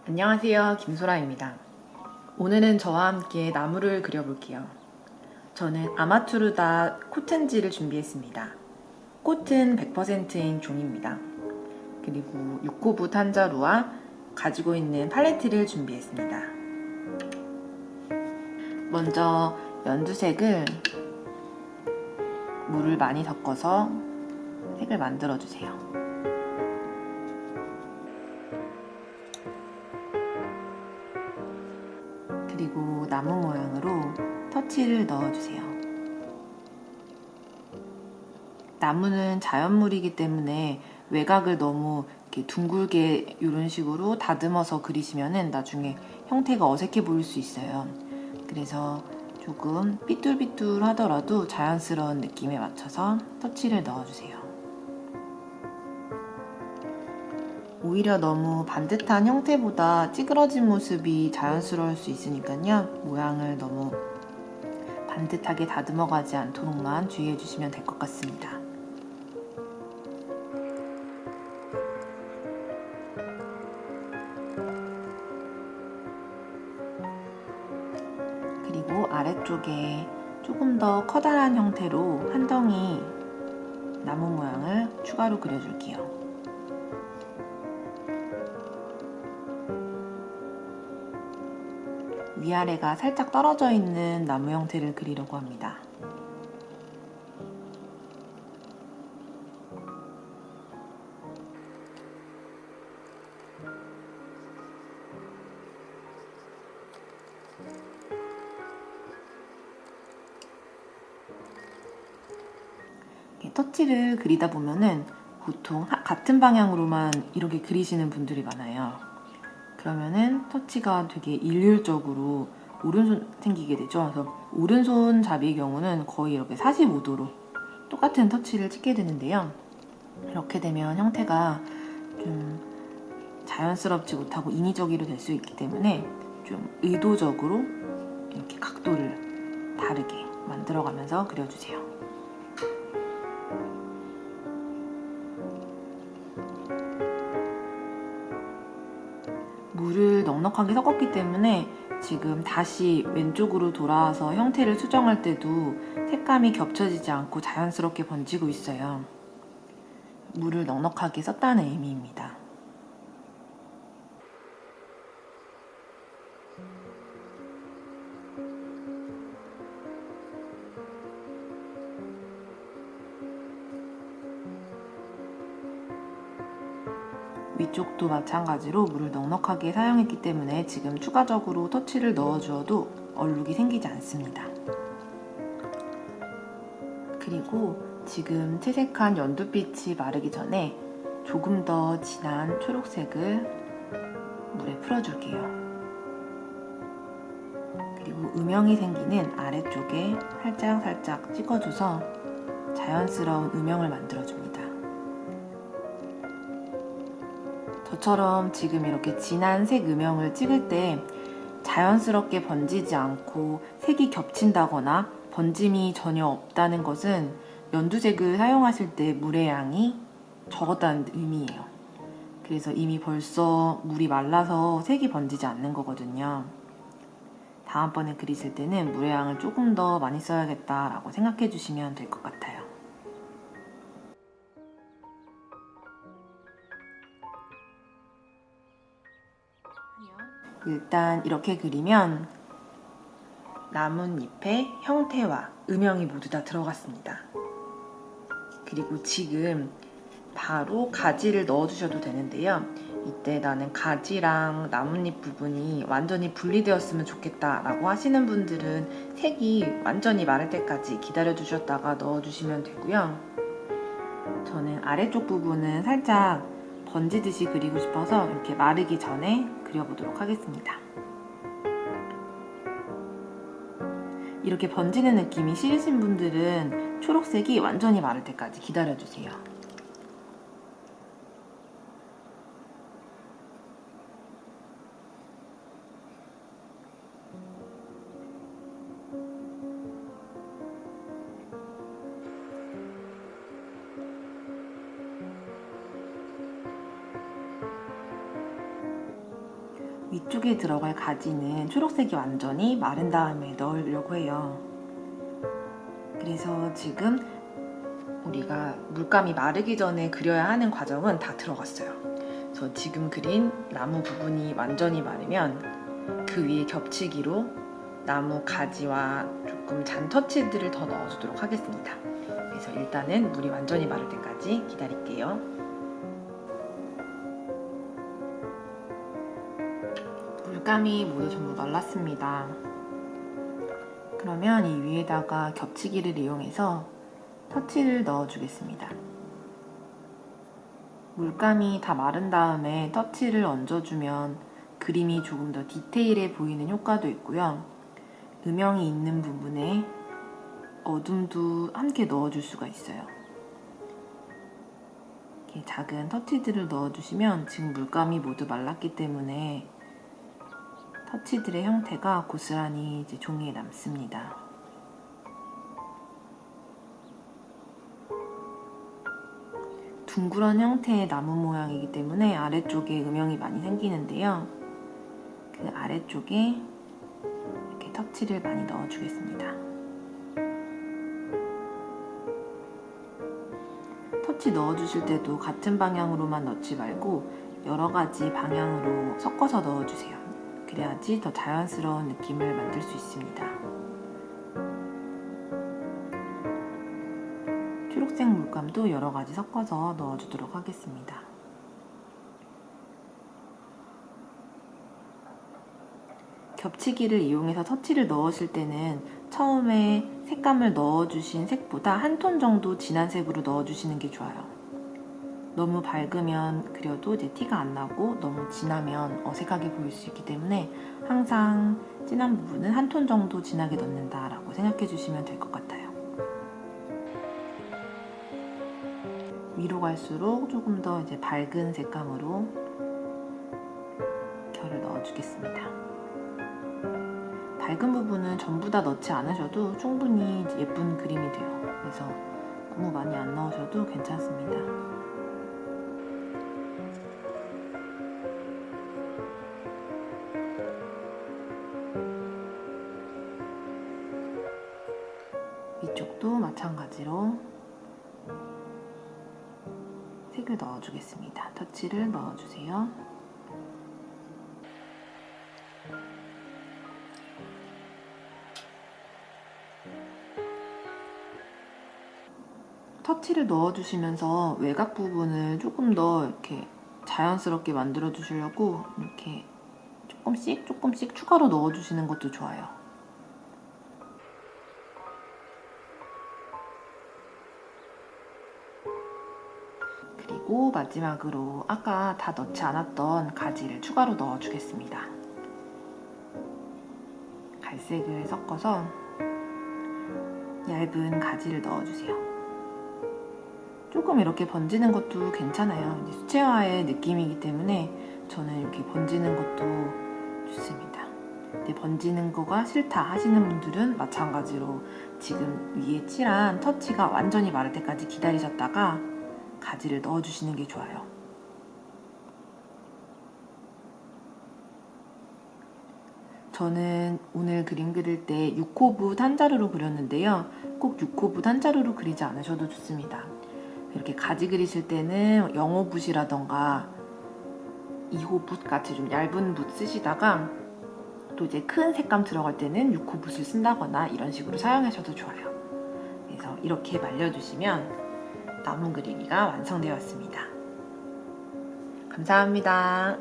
안녕하세요, 김소라입니다. 오늘은 저와 함께 나무를 그려볼게요. 저는 아마투르다 코튼지를 준비했습니다. 꽃은 100%인 종입니다. 그리고 6구부 탄자루와 가지고 있는 팔레트를 준비했습니다. 먼저 연두색을 물을 많이 섞어서 색을 만들어주세요. 그리고 나무 모양으로 터치를 넣어주세요. 나무는 자연물이기 때문에 외곽을 너무 이렇게 둥글게 이런 식으로 다듬어서 그리시면 나중에 형태가 어색해 보일 수 있어요. 그래서 조금 삐뚤삐뚤 하더라도 자연스러운 느낌에 맞춰서 터치를 넣어주세요. 오히려 너무 반듯한 형태보다 찌그러진 모습이 자연스러울 수 있으니까요. 모양을 너무 반듯하게 다듬어 가지 않도록만 주의해 주시면 될 것 같습니다. 그리고 아래쪽에 조금 더 커다란 형태로 한 덩이 나무 모양을 추가로 그려줄게요. 위아래가 살짝 떨어져 있는 나무 형태를 그리려고 합니다. 터치를 그리다 보면은 보통 같은 방향으로만 이렇게 그리시는 분들이 많아요. 그러면은 터치가 되게 일률적으로 오른손 생기게 되죠. 그래서 오른손 잡이의 경우는 거의 이렇게 45도로 똑같은 터치를 찍게 되는데요. 이렇게 되면 형태가 좀 자연스럽지 못하고 인위적으로 될 수 있기 때문에 좀 의도적으로 이렇게 각도를 다르게 만들어가면서 그려주세요. 물을 넉넉하게 섞었기 때문에 지금 다시 왼쪽으로 돌아와서 형태를 수정할 때도 색감이 겹쳐지지 않고 자연스럽게 번지고 있어요. 물을 넉넉하게 썼다는 의미입니다. 위쪽도 마찬가지로 물을 넉넉하게 사용했기 때문에 지금 추가적으로 터치를 넣어주어도 얼룩이 생기지 않습니다. 그리고 지금 채색한 연두빛이 마르기 전에 조금 더 진한 초록색을 물에 풀어줄게요. 그리고 음영이 생기는 아래쪽에 살짝 찍어줘서 자연스러운 음영을 만들어줍니다. 저처럼 지금 이렇게 진한 색 음영을 찍을 때 자연스럽게 번지지 않고 색이 겹친다거나 번짐이 전혀 없다는 것은 연두색을 사용하실 때 물의 양이 적었다는 의미예요. 그래서 이미 벌써 물이 말라서 색이 번지지 않는 거거든요. 다음번에 그리실 때는 물의 양을 조금 더 많이 써야겠다라고 생각해 주시면 될 것 같아요. 일단 이렇게 그리면 나뭇잎의 형태와 음영이 모두 다 들어갔습니다. 그리고 지금 바로 가지를 넣어주셔도 되는데요. 이때 나는 가지랑 나뭇잎 부분이 완전히 분리되었으면 좋겠다 라고 하시는 분들은 색이 완전히 마를 때까지 기다려 주셨다가 넣어주시면 되고요. 저는 아래쪽 부분은 살짝 번지듯이 그리고 싶어서 이렇게 마르기 전에 그려보도록 하겠습니다. 이렇게 번지는 느낌이 싫으신 분들은 초록색이 완전히 마를 때까지 기다려주세요. 위쪽에 들어갈 가지는 초록색이 완전히 마른 다음에 넣으려고 해요. 그래서 지금 우리가 물감이 마르기 전에 그려야 하는 과정은 다 들어갔어요. 그래서 지금 그린 나무 부분이 완전히 마르면 그 위에 겹치기로 나무 가지와 조금 잔 터치들을 더 넣어주도록 하겠습니다. 그래서 일단은 물이 완전히 마를 때까지 기다릴게요. 물감이 모두 전부 말랐습니다. 그러면 이 위에다가 겹치기를 이용해서 터치를 넣어주겠습니다. 물감이 다 마른 다음에 터치를 얹어주면 그림이 조금 더 디테일해 보이는 효과도 있고요. 음영이 있는 부분에 어둠도 함께 넣어줄 수가 있어요. 이렇게 작은 터치들을 넣어주시면 지금 물감이 모두 말랐기 때문에 터치들의 형태가 고스란히 이제 종이에 남습니다. 둥그런 형태의 나무 모양이기 때문에 아래쪽에 음영이 많이 생기는데요. 그 아래쪽에 이렇게 터치를 많이 넣어주겠습니다. 터치 넣어주실 때도 같은 방향으로만 넣지 말고 여러 가지 방향으로 섞어서 넣어주세요. 그래야지 더 자연스러운 느낌을 만들 수 있습니다. 초록색 물감도 여러 가지 섞어서 넣어주도록 하겠습니다. 겹치기를 이용해서 터치를 넣으실 때는 처음에 색감을 넣어주신 색보다 한 톤 정도 진한 색으로 넣어주시는 게 좋아요. 너무 밝으면 그려도 이제 티가 안 나고 너무 진하면 어색하게 보일 수 있기 때문에 항상 진한 부분은 한 톤 정도 진하게 넣는다라고 생각해 주시면 될 것 같아요. 위로 갈수록 조금 더 이제 밝은 색감으로 결을 넣어주겠습니다. 밝은 부분은 전부 다 넣지 않으셔도 충분히 예쁜 그림이 돼요. 그래서 너무 많이 안 넣으셔도 괜찮습니다. 위쪽도 마찬가지로 색을 넣어주겠습니다. 터치를 넣어주세요. 터치를 넣어주시면서 외곽 부분을 조금 더 이렇게 자연스럽게 만들어 주시려고 이렇게 조금씩 추가로 넣어주시는 것도 좋아요. 그리고 마지막으로 아까 다 넣지 않았던 가지를 추가로 넣어주겠습니다. 갈색을 섞어서 얇은 가지를 넣어주세요. 조금 이렇게 번지는 것도 괜찮아요. 수채화의 느낌이기 때문에 저는 이렇게 번지는 것도 좋습니다. 근데 번지는 거가 싫다 하시는 분들은 마찬가지로 지금 위에 칠한 터치가 완전히 마를 때까지 기다리셨다가 가지를 넣어주시는 게 좋아요. 저는 오늘 그림 그릴 때 6호붓 한 자루로 그렸는데요. 꼭 6호붓 한 자루로 그리지 않으셔도 좋습니다. 이렇게 가지 그리실 때는 0호붓이라던가 2호붓 같이 좀 얇은 붓 쓰시다가 또 이제 큰 색감 들어갈 때는 6호붓을 쓴다거나 이런 식으로 사용하셔도 좋아요. 그래서 이렇게 말려주시면 나무 그리기가 완성되었습니다. 감사합니다.